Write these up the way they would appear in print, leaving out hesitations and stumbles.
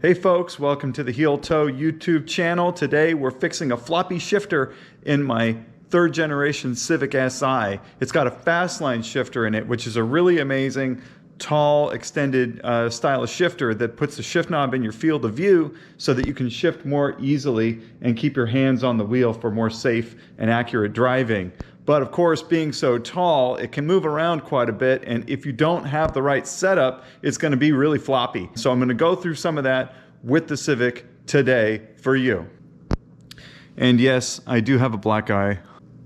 Hey folks, welcome to the Heel Toe YouTube channel. Today we're fixing a floppy shifter in my third generation Civic Si. It's got a Fastline shifter in it, which is a really amazing, tall, extended style of shifter that puts the shift knob in your field of view so that you can shift more easily and keep your hands on the wheel for more safe and accurate driving. But of course, being so tall, it can move around quite a bit, and if you don't have the right setup, it's going to be really floppy. So I'm going to go through some of that with the Civic today for you. And yes, I do have a black eye.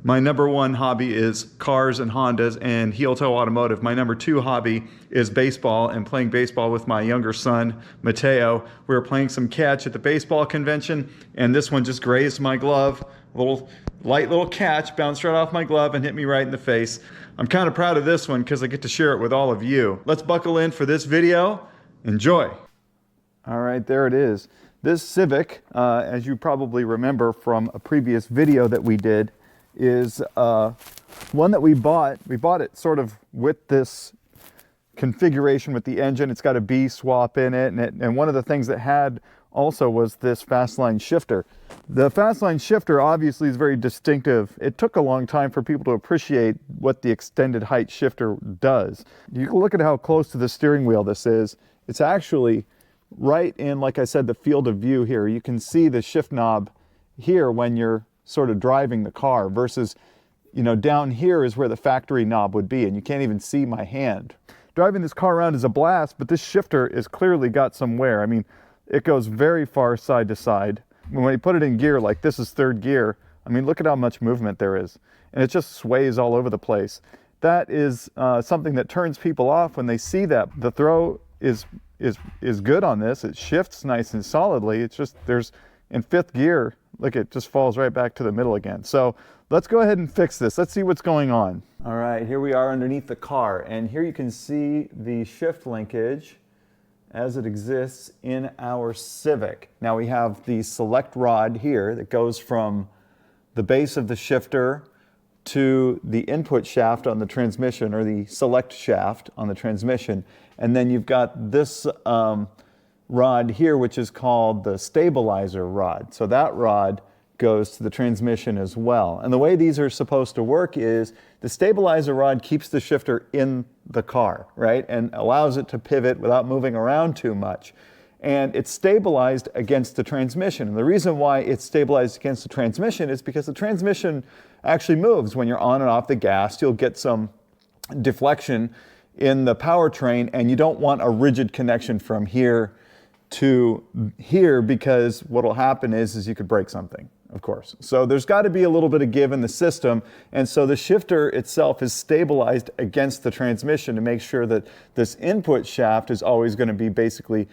My number one hobby is cars and Hondas and Heel Toe Automotive. My number two hobby is baseball and playing baseball with my younger son, Mateo. We were playing some catch at the baseball convention, and this one just grazed my glove. Light little catch bounced right off my glove and hit me right in the face. I'm kind of proud of this one because I get to share it with all of you. Let's buckle in for this video. Enjoy. All right, there it is. This Civic, as you probably remember from a previous video that we did, is one that we bought. We bought it sort of with this configuration with the engine. It's got a B swap in it, and one of the things that had also was this Fastline shifter. The Fastline shifter obviously is very distinctive. It took a long time for people to appreciate what the extended height shifter does. You can look at how close to the steering wheel this is. It's actually right in, like I said, the field of view here. You can see the shift knob here when you're sort of driving the car versus, you know, down here is where the factory knob would be, and you can't even see my hand. Driving this car around is a blast, but this shifter is clearly got some wear. I mean, it goes very far side to side. When you put it in gear, like this is third gear, I mean, look at how much movement there is. And it just sways all over the place. That is something that turns people off when they see that. The throw is good on this. It shifts nice and solidly. It's just, in fifth gear, look, it just falls right back to the middle again. So let's go ahead and fix this. Let's see what's going on. All right, here we are underneath the car, and here you can see the shift linkage as it exists in our Civic. Now we have the select rod here that goes from the base of the shifter to the input shaft on the transmission, or the select shaft on the transmission. And then you've got this rod here, which is called the stabilizer rod. So that rod goes to the transmission as well. And the way these are supposed to work is the stabilizer rod keeps the shifter in the car, right? And allows it to pivot without moving around too much. And it's stabilized against the transmission. And the reason why it's stabilized against the transmission is because the transmission actually moves. When you're on and off the gas, you'll get some deflection in the powertrain, and you don't want a rigid connection from here to here, because what will happen is you could break something, of course. So there's got to be a little bit of give in the system, and so the shifter itself is stabilized against the transmission to make sure that this input shaft is always going to be basically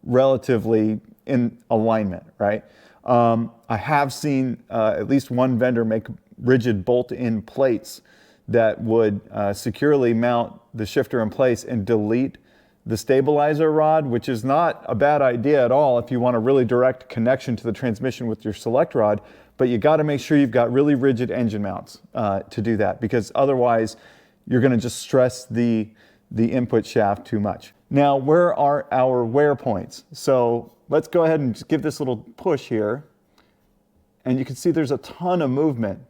relatively in alignment, right? I have seen at least one vendor make rigid bolt-in plates that would securely mount the shifter in place and delete the stabilizer rod, which is not a bad idea at all if you want a really direct connection to the transmission with your select rod, but you got to make sure you've got really rigid engine mounts to do that, because otherwise you're going to just stress the input shaft too much. Now, where are our wear points? So let's go ahead and just give this little push here, and you can see there's a ton of movement.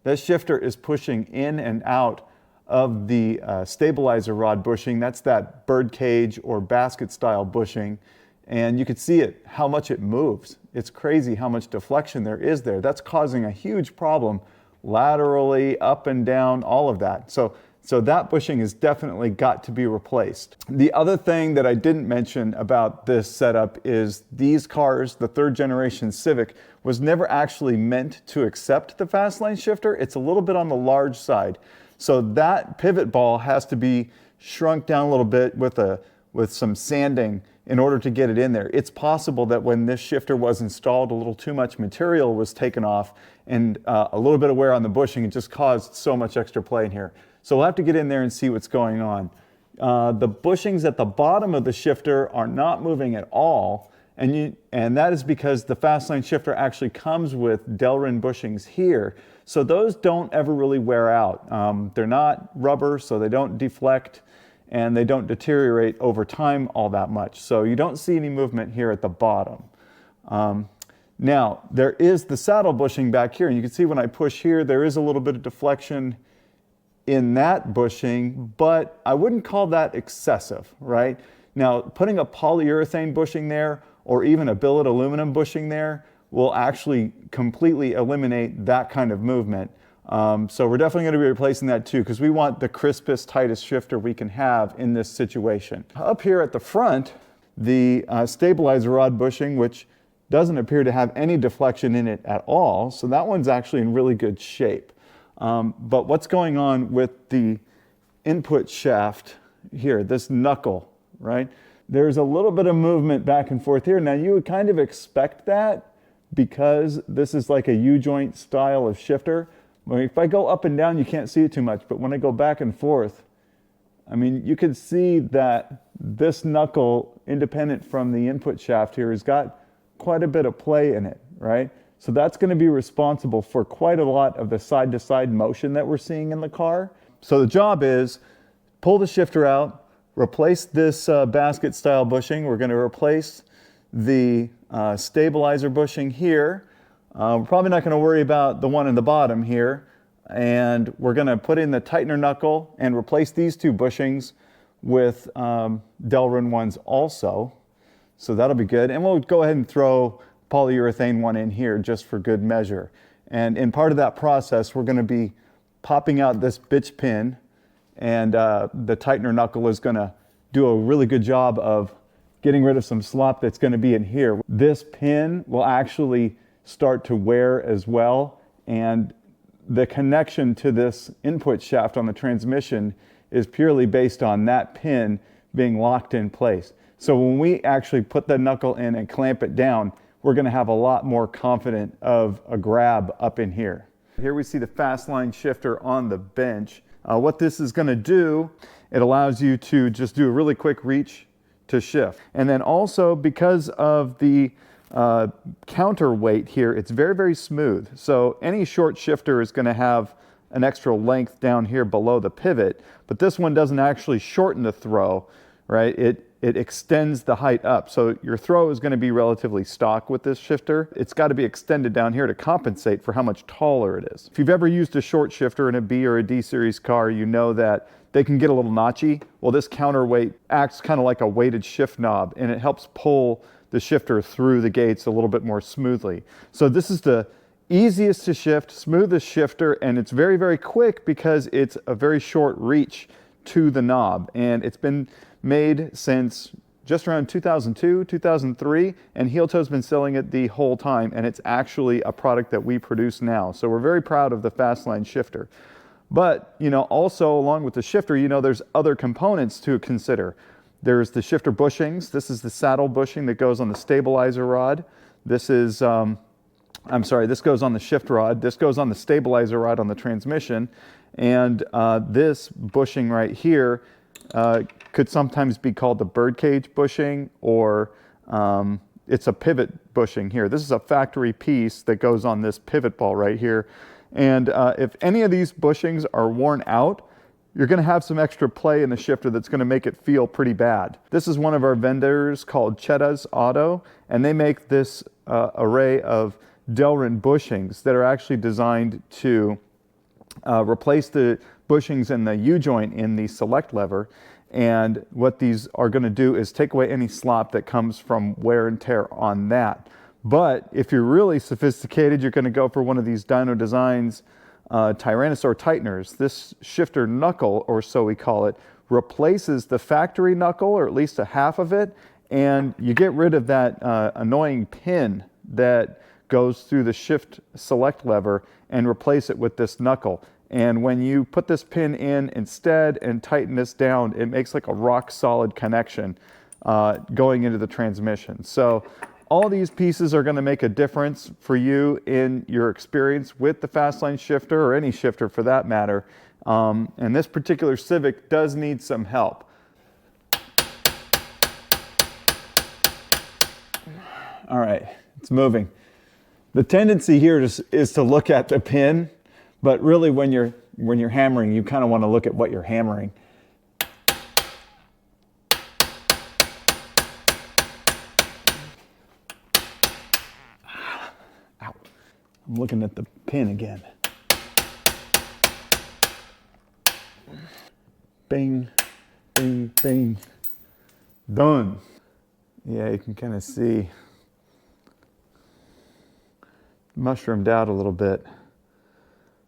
That shifter is pushing in and out of the stabilizer rod bushing. That's that bird cage or basket style bushing. And you can see it, how much it moves. It's crazy how much deflection there is there. That's causing a huge problem laterally, up and down, all of that. So that bushing has definitely got to be replaced. The other thing that I didn't mention about this setup is these cars, the third generation Civic, was never actually meant to accept the Fastline shifter. It's a little bit on the large side. So that pivot ball has to be shrunk down a little bit with some sanding in order to get it in there. It's possible that when this shifter was installed, a little too much material was taken off, and a little bit of wear on the bushing, it just caused so much extra play in here. So we'll have to get in there and see what's going on. The bushings at the bottom of the shifter are not moving at all, and that is because the Fastline shifter actually comes with Delrin bushings here. So those don't ever really wear out. They're not rubber, so they don't deflect. and they don't deteriorate over time all that much. So you don't see any movement here at the bottom. Now, there is the saddle bushing back here, and you can see when I push here, there is a little bit of deflection in that bushing, but I wouldn't call that excessive, right? Now, putting a polyurethane bushing there, or even a billet aluminum bushing there, will actually completely eliminate that kind of movement. So we're definitely going to be replacing that too, because we want the crispest, tightest shifter we can have in this situation. Up here at the front, the stabilizer rod bushing, which doesn't appear to have any deflection in it at all, so that one's actually in really good shape. But what's going on with the input shaft here, this knuckle, right? There's a little bit of movement back and forth here. Now you would kind of expect that because this is like a U-joint style of shifter. I mean, if I go up and down, you can't see it too much, but when I go back and forth, I mean, you can see that this knuckle, independent from the input shaft here, has got quite a bit of play in it, right? So that's going to be responsible for quite a lot of the side-to-side motion that we're seeing in the car. So the job is pull the shifter out, replace this basket style bushing. We're going to replace the stabilizer bushing here. We're probably not going to worry about the one in the bottom here. And we're going to put in the tightener knuckle and replace these two bushings with Delrin ones also. So that'll be good. And we'll go ahead and throw polyurethane one in here just for good measure. And in part of that process, we're going to be popping out this bitch pin, and the tightener knuckle is going to do a really good job of getting rid of some slop that's going to be in here. This pin will actually start to wear as well, and the connection to this input shaft on the transmission is purely based on that pin being locked in place. So when we actually put the knuckle in and clamp it down, we're going to have a lot more confident of a grab up in here. Here we see the Fastline Shifter on the bench. What this is going to do, it allows you to just do a really quick reach to shift. And then also, because of the counterweight here, it's very, very smooth. So any short shifter is going to have an extra length down here below the pivot, but this one doesn't actually shorten the throw, right? It extends the height up. So your throw is going to be relatively stock with this shifter. It's got to be extended down here to compensate for how much taller it is. If you've ever used a short shifter in a B or a D series car, you know that they can get a little notchy. Well, this counterweight acts kind of like a weighted shift knob, and it helps pull the shifter through the gates a little bit more smoothly. So this is the easiest to shift, smoothest shifter, and it's very, very quick because it's a very short reach to the knob. And it's been made since just around 2002, 2003, and Heel Toe's been selling it the whole time, and it's actually a product that we produce now. So we're very proud of the Fastline Shifter. But, you know, also along with the shifter, you know, there's other components to consider. There's the shifter bushings. This is the saddle bushing that goes on the stabilizer rod. This is, this goes on the shift rod. This goes on the stabilizer rod on the transmission. And this bushing right here could sometimes be called the birdcage bushing, or it's a pivot bushing here. This is a factory piece that goes on this pivot ball right here. And if any of these bushings are worn out, you're going to have some extra play in the shifter that's going to make it feel pretty bad. This is one of our vendors called Chetta's Auto, and they make this array of Delrin bushings that are actually designed to replace the bushings in the U-joint in the select lever. And what these are going to do is take away any slop that comes from wear and tear on that. But if you're really sophisticated, you're going to go for one of these Dyno Designs Tyrannosaur tighteners. This shifter knuckle, or so we call it, replaces the factory knuckle, or at least a half of it, and you get rid of that annoying pin that goes through the shift select lever and replace it with this knuckle. And when you put this pin in instead and tighten this down, it makes like a rock solid connection going into the transmission. So all these pieces are going to make a difference for you in your experience with the Fastline Shifter, or any shifter for that matter. And this particular Civic does need some help. All right, it's moving. The tendency here is to look at the pin, but really when you're hammering, you kind of want to look at what you're hammering. I'm looking at the pin again. Bing, bing, bing. Done. Yeah, you can kind of see mushroomed out a little bit.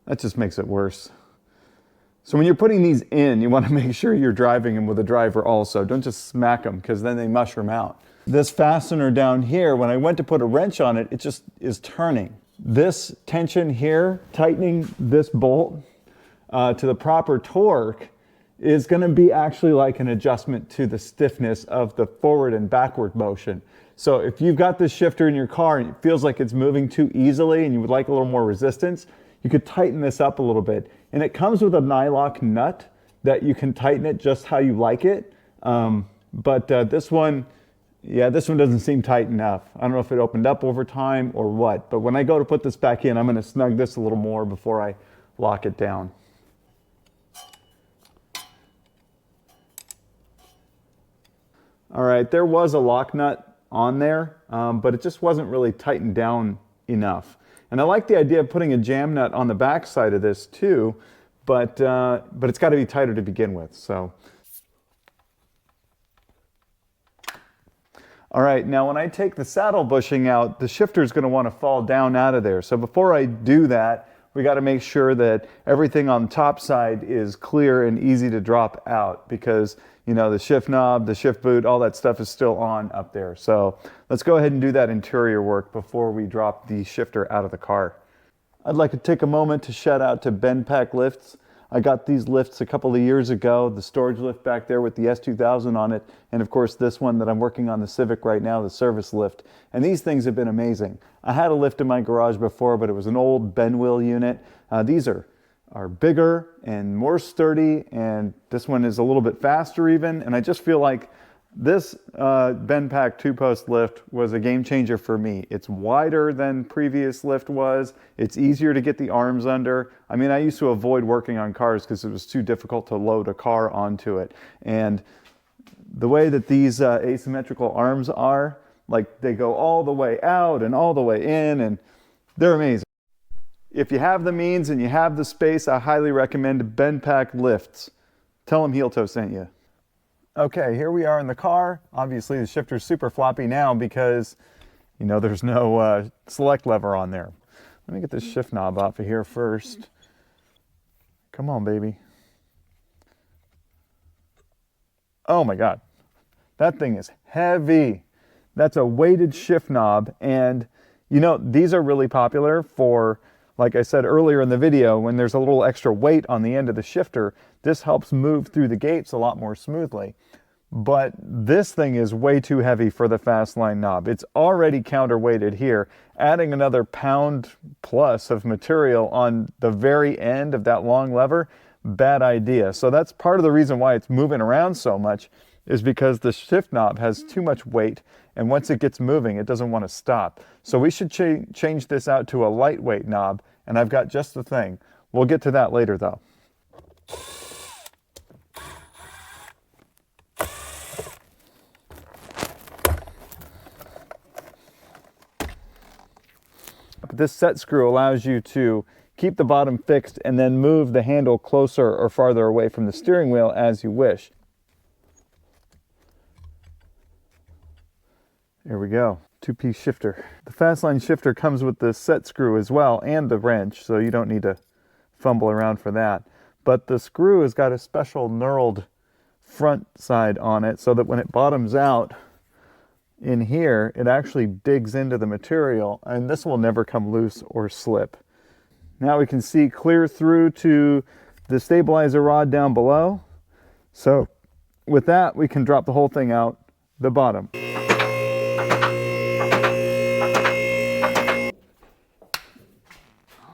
That just makes it worse. So when you're putting these in, you want to make sure you're driving them with a driver also. Don't just smack them because then they mushroom out. This fastener down here, when I went to put a wrench on it, it just is turning. This tension here, tightening this bolt to the proper torque, is going to be actually like an adjustment to the stiffness of the forward and backward motion. So if you've got this shifter in your car and it feels like it's moving too easily and you would like a little more resistance, you could tighten this up a little bit. And it comes with a nylock nut that you can tighten it just how you like it. This one doesn't seem tight enough. I don't know if it opened up over time or what, but when I go to put this back in, I'm going to snug this a little more before I lock it down. All right, there was a lock nut on there, but it just wasn't really tightened down enough. And I like the idea of putting a jam nut on the back side of this too, but it's got to be tighter to begin with. So, all right, now when I take the saddle bushing out, the shifter is going to want to fall down out of there. So before I do that, we got to make sure that everything on the top side is clear and easy to drop out, because you know the shift knob, the shift boot, all that stuff is still on up there. So let's go ahead and do that interior work before we drop the shifter out of the car. I'd like to take a moment to shout out to Bend Pack Lifts. I got these lifts a couple of years ago, the storage lift back there with the S2000 on it, and of course this one that I'm working on, the Civic right now, the service lift. And these things have been amazing. I had a lift in my garage before, but it was an old bend wheel unit. These are bigger and more sturdy, and this one is a little bit faster even, and I just feel like this Bend Pack 2-post lift was a game changer for me. It's wider than previous lift was. It's easier to get the arms under. I mean, I used to avoid working on cars because it was too difficult to load a car onto it. And the way that these asymmetrical arms are, like they go all the way out and all the way in, and they're amazing. If you have the means and you have the space, I highly recommend Bend Pack lifts. Tell them Heel Toe sent you. Okay, here we are in the car. Obviously the shifter's super floppy now because, you know, there's no select lever on there. Let me get this shift knob off of here first. Come on, baby. Oh my God, that thing is heavy. That's a weighted shift knob, and you know, these are really popular for, like I said earlier in the video, when there's a little extra weight on the end of the shifter, this helps move through the gates a lot more smoothly. But this thing is way too heavy for the Fastline knob. It's already counterweighted here. Adding another pound plus of material on the very end of that long lever, bad idea. So that's part of the reason why it's moving around so much, is because the shift knob has too much weight, and once it gets moving, it doesn't want to stop. So we should change this out to a lightweight knob, and I've got just the thing. We'll get to that later though. This set screw allows you to keep the bottom fixed and then move the handle closer or farther away from the steering wheel as you wish. There we go, 2-piece shifter. The Fastline shifter comes with the set screw as well and the wrench, so you don't need to fumble around for that. But the screw has got a special knurled front side on it so that when it bottoms out in here, it actually digs into the material, and this will never come loose or slip. Now we can see clear through to the stabilizer rod down below. So with that, we can drop the whole thing out the bottom.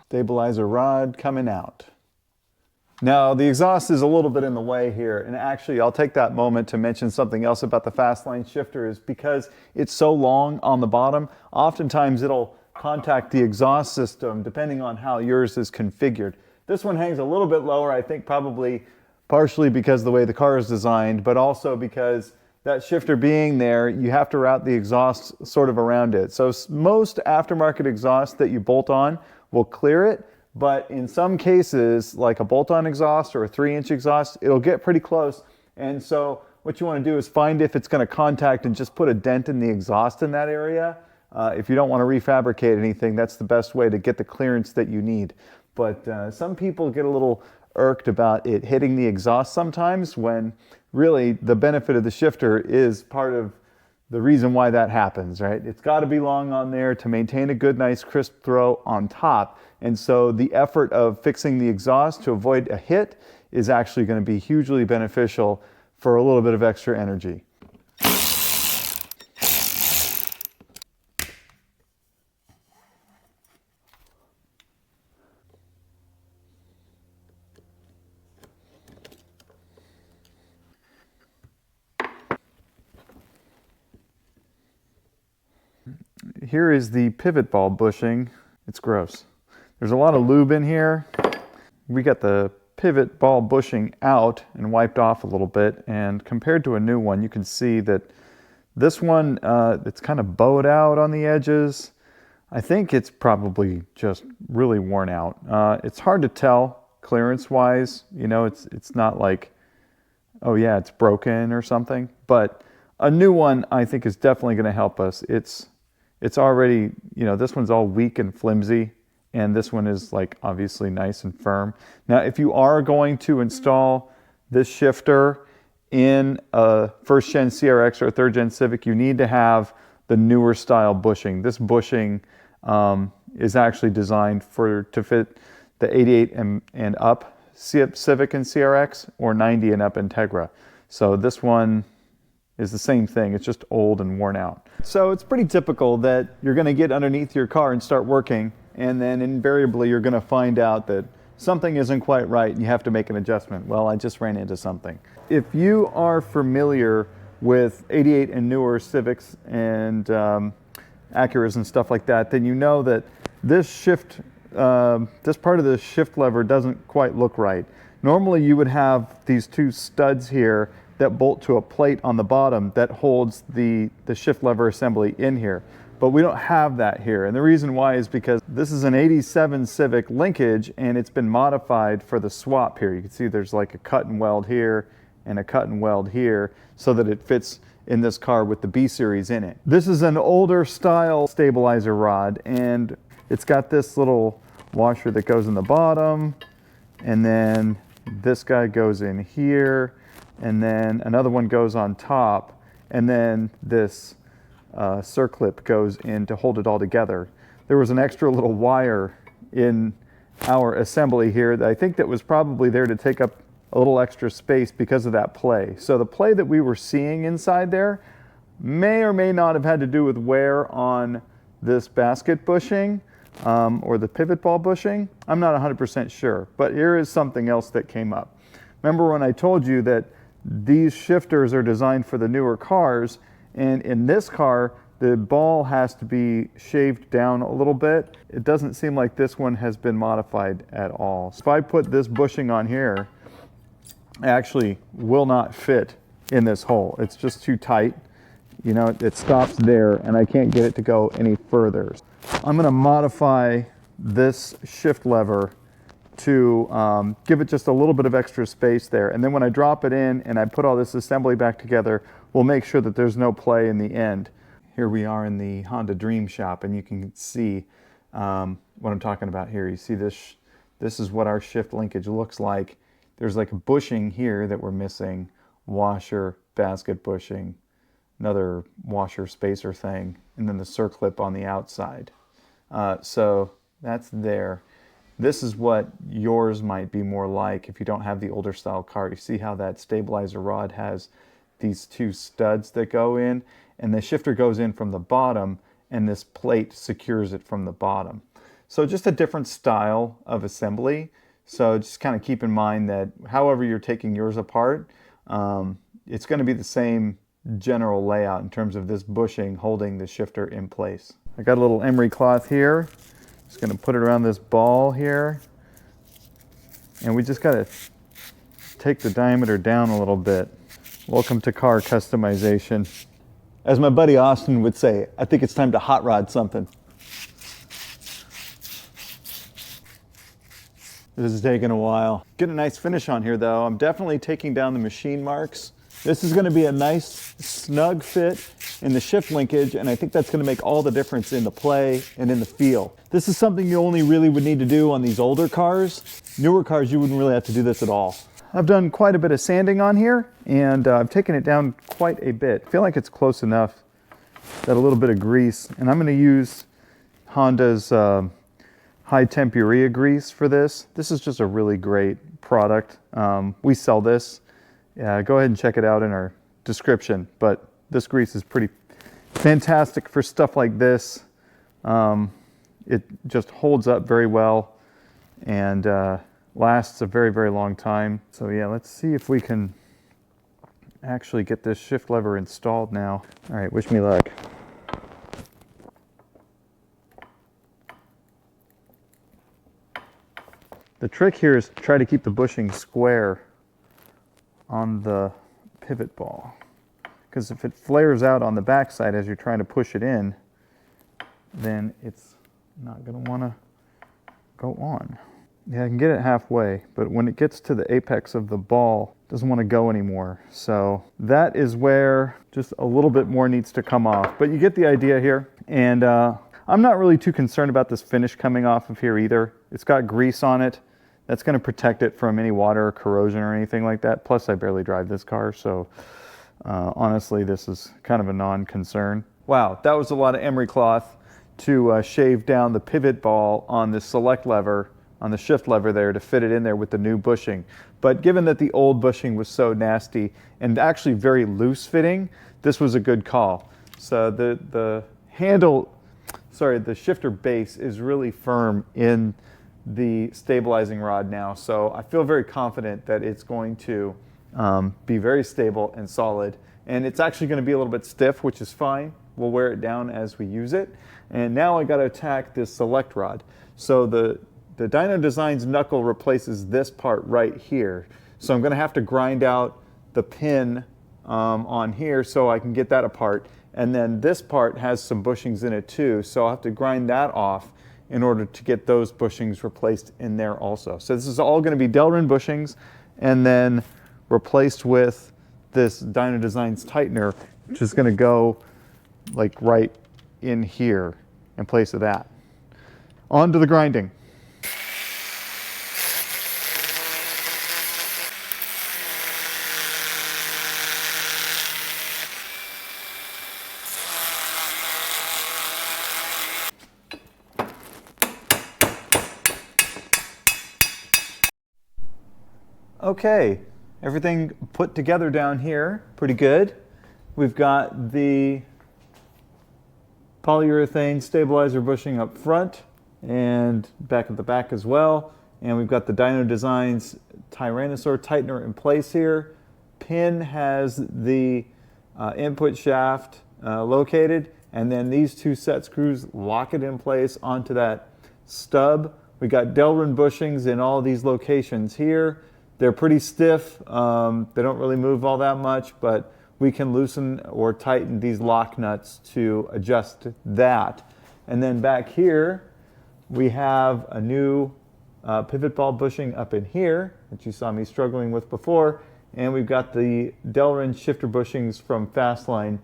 Stabilizer rod coming out. Now the exhaust is a little bit in the way here, and actually I'll take that moment to mention something else about the Fastline shifter. Is because it's so long on the bottom, oftentimes it'll contact the exhaust system depending on how yours is configured. This one hangs a little bit lower, I think probably partially because of the way the car is designed, but also because that shifter being there, you have to route the exhaust sort of around it. So most aftermarket exhaust that you bolt on will clear it, but in some cases, like a bolt-on exhaust or a 3-inch exhaust, it'll get pretty close. And so what you want to do is find if it's going to contact and just put a dent in the exhaust in that area. If you don't want to refabricate anything, that's the best way to get the clearance that you need. But some people get a little irked about it hitting the exhaust sometimes, when really the benefit of the shifter is part of the reason why that happens, right? It's got to be long on there to maintain a good, nice, crisp throw on top. And so the effort of fixing the exhaust to avoid a hit is actually going to be hugely beneficial for a little bit of extra energy. Here is the pivot ball bushing. It's gross. There's a lot of lube in here. We got the pivot ball bushing out and wiped off a little bit, and compared to a new one, you can see that this one, it's kind of bowed out on the edges. I think it's probably just really worn out. It's hard to tell clearance-wise. You know, it's not like, oh yeah, it's broken or something. But a new one, I think, is definitely going to help us. It's already, you know, this one's all weak and flimsy, and this one is like obviously nice and firm. Now, if you are going to install this shifter in a first gen CRX or a third gen Civic, you need to have the newer style bushing. This bushing is actually designed to fit the 88 and up Civic and CRX, or 90 and up Integra. So this one is the same thing. It's just old and worn out. So it's pretty typical that you're going to get underneath your car and start working, and then invariably you're going to find out that something isn't quite right and you have to make an adjustment. Well, I just ran into something. If you are familiar with 88 and newer Civics and Acuras and stuff like that, then you know that this this part of the shift lever doesn't quite look right. Normally you would have these two studs here that bolt to a plate on the bottom that holds the shift lever assembly in here. But we don't have that here. And the reason why is because this is an 87 Civic linkage, and it's been modified for the swap here. You can see there's like a cut and weld here and a cut and weld here so that it fits in this car with the B-series in it. This is an older style stabilizer rod, and it's got this little washer that goes in the bottom, and then this guy goes in here, and then another one goes on top, and then this circlip goes in to hold it all together. There was an extra little wire in our assembly here that I think that was probably there to take up a little extra space because of that play. So the play that we were seeing inside there may or may not have had to do with wear on this basket bushing or the pivot ball bushing. I'm not 100% sure, but here is something else that came up. Remember when I told you that these shifters are designed for the newer cars, and in this car, the ball has to be shaved down a little bit. It doesn't seem like this one has been modified at all. So if I put this bushing on here, it actually will not fit in this hole. It's just too tight. You know, it stops there, and I can't get it to go any further. I'm gonna modify this shift lever to give it just a little bit of extra space there. And then when I drop it in and I put all this assembly back together, we'll make sure that there's no play in the end. Here we are in the Honda Dream Shop, and you can see what I'm talking about here. You see this is what our shift linkage looks like. There's like a bushing here that we're missing, washer, basket bushing, another washer spacer thing, and then the circlip on the outside. So that's there. This is what yours might be more like if you don't have the older style car. You see how that stabilizer rod has these two studs that go in, and the shifter goes in from the bottom, and this plate secures it from the bottom. So just a different style of assembly. So just kind of keep in mind that however you're taking yours apart, it's going to be the same general layout in terms of this bushing holding the shifter in place. I got a little emery cloth here. Just going to put it around this ball here, and we just got to take the diameter down a little bit. Welcome to car customization. As my buddy Austin would say, I think it's time to hot rod something. This is taking a while. Get a nice finish on here though. I'm definitely taking down the machine marks. This is going to be a nice snug fit in the shift linkage, and I think that's going to make all the difference in the play and in the feel. This is something you only really would need to do on these older cars. Newer cars, you wouldn't really have to do this at all. I've done quite a bit of sanding on here, and I've taken it down quite a bit. I feel like it's close enough. Got a little bit of grease, and I'm going to use Honda's high temp Urea Grease for this. This is just a really great product. We sell this. Go ahead and check it out in our description, but this grease is pretty fantastic for stuff like this. It just holds up very well and lasts a very, very long time. So yeah, let's see if we can actually get this shift lever installed now. All right, wish me luck. The trick here is to try to keep the bushing square on the pivot ball, because if it flares out on the backside as you're trying to push it in, then it's not going to want to go on. Yeah, I can get it halfway, but when it gets to the apex of the ball, it doesn't want to go anymore. So that is where just a little bit more needs to come off, but you get the idea here. And I'm not really too concerned about this finish coming off of here either. It's got grease on it. That's going to protect it from any water or corrosion or anything like that. Plus, I barely drive this car, so honestly, this is kind of a non-concern. Wow, that was a lot of emery cloth to shave down the pivot ball on the select lever, on the shift lever there, to fit it in there with the new bushing. But given that the old bushing was so nasty and actually very loose fitting, this was a good call. So the shifter base is really firm in the stabilizing rod now, so I feel very confident that it's going to be very stable and solid, and it's actually going to be a little bit stiff, which is fine. We'll wear it down as we use it. And now I got to attack this select rod. So the Dyno Designs knuckle replaces this part right here, so I'm going to have to grind out the pin on here so I can get that apart, and then this part has some bushings in it too, so I'll have to grind that off in order to get those bushings replaced in there also. So this is all going to be Delrin bushings and then replaced with this Dyno Designs tightener, which is going to go like right in here in place of that. On to the grinding. Okay, everything put together down here, pretty good. We've got the polyurethane stabilizer bushing up front and back at the back as well. And we've got the Dyno Designs Tyrannosaur tightener in place here. Pin has the input shaft located, and then these two set screws lock it in place onto that stub. We got Delrin bushings in all these locations here. They're pretty stiff. They don't really move all that much, but we can loosen or tighten these lock nuts to adjust that. And then back here, we have a new pivot ball bushing up in here that you saw me struggling with before. And we've got the Delrin shifter bushings from Fastline.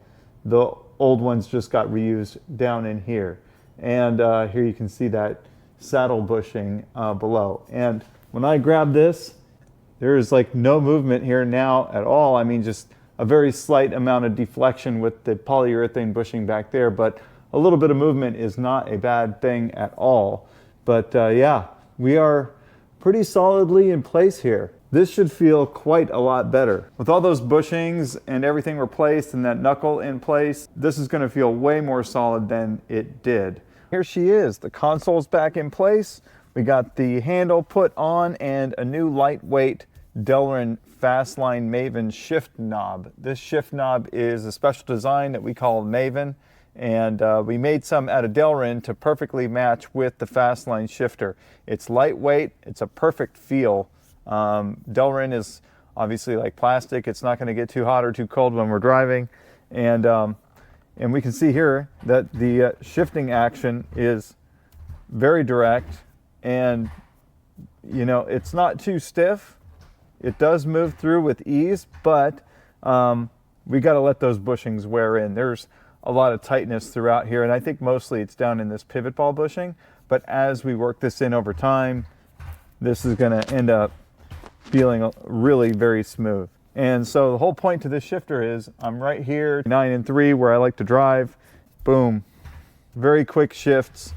The old ones just got reused down in here. And here you can see that saddle bushing below. And when I grab this, there is like no movement here now at all. I mean, just a very slight amount of deflection with the polyurethane bushing back there, but a little bit of movement is not a bad thing at all. But yeah, we are pretty solidly in place here. This should feel quite a lot better. With all those bushings and everything replaced and that knuckle in place, this is going to feel way more solid than it did. Here she is. The console's back in place. We got the handle put on and a new lightweight Delrin Fastline Maven shift knob. This shift knob is a special design that we call Maven, and we made some out of Delrin to perfectly match with the Fastline shifter. It's lightweight, it's a perfect feel. Delrin is obviously like plastic. It's not going to get too hot or too cold when we're driving. And we can see here that the shifting action is very direct, and you know, it's not too stiff. It does move through with ease, but we got to let those bushings wear in. There's a lot of tightness throughout here, and I think mostly it's down in this pivot ball bushing, but as we work this in over time, this is going to end up feeling really very smooth. And so the whole point to this shifter is I'm right here, 9 and 3, where I like to drive. Boom. Very quick shifts.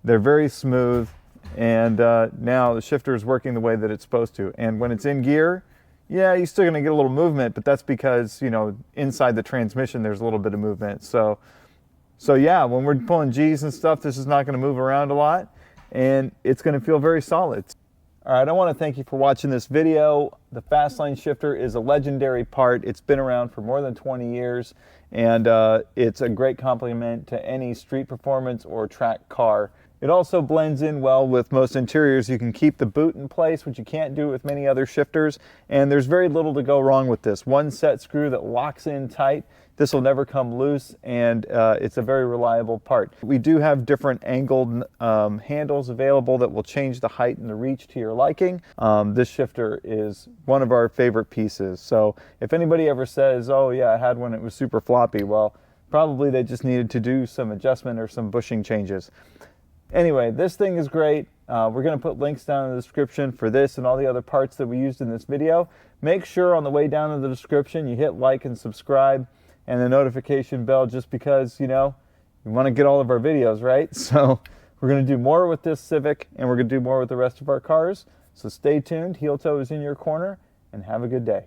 They're very smooth. And now the shifter is working the way that it's supposed to. And when it's in gear, yeah, you're still going to get a little movement, but that's because, you know, inside the transmission there's a little bit of movement. So yeah, when we're pulling G's and stuff, this is not going to move around a lot, and it's going to feel very solid. All right, I want to thank you for watching this video. The Fastline Shifter is a legendary part. It's been around for more than 20 years, and it's a great complement to any street performance or track car. It also blends in well with most interiors. You can keep the boot in place, which you can't do with many other shifters, and there's very little to go wrong with this. One set screw that locks in tight. This will never come loose, and it's a very reliable part. We do have different angled handles available that will change the height and the reach to your liking. This shifter is one of our favorite pieces. So if anybody ever says, oh yeah, I had one, it was super floppy, well, probably they just needed to do some adjustment or some bushing changes. Anyway, this thing is great. We're going to put links down in the description for this and all the other parts that we used in this video. Make sure on the way down in the description you hit like and subscribe and the notification bell, just because, you know, we want to get all of our videos, right? So we're going to do more with this Civic, and we're going to do more with the rest of our cars. So stay tuned. Heel Toe is in your corner, and have a good day.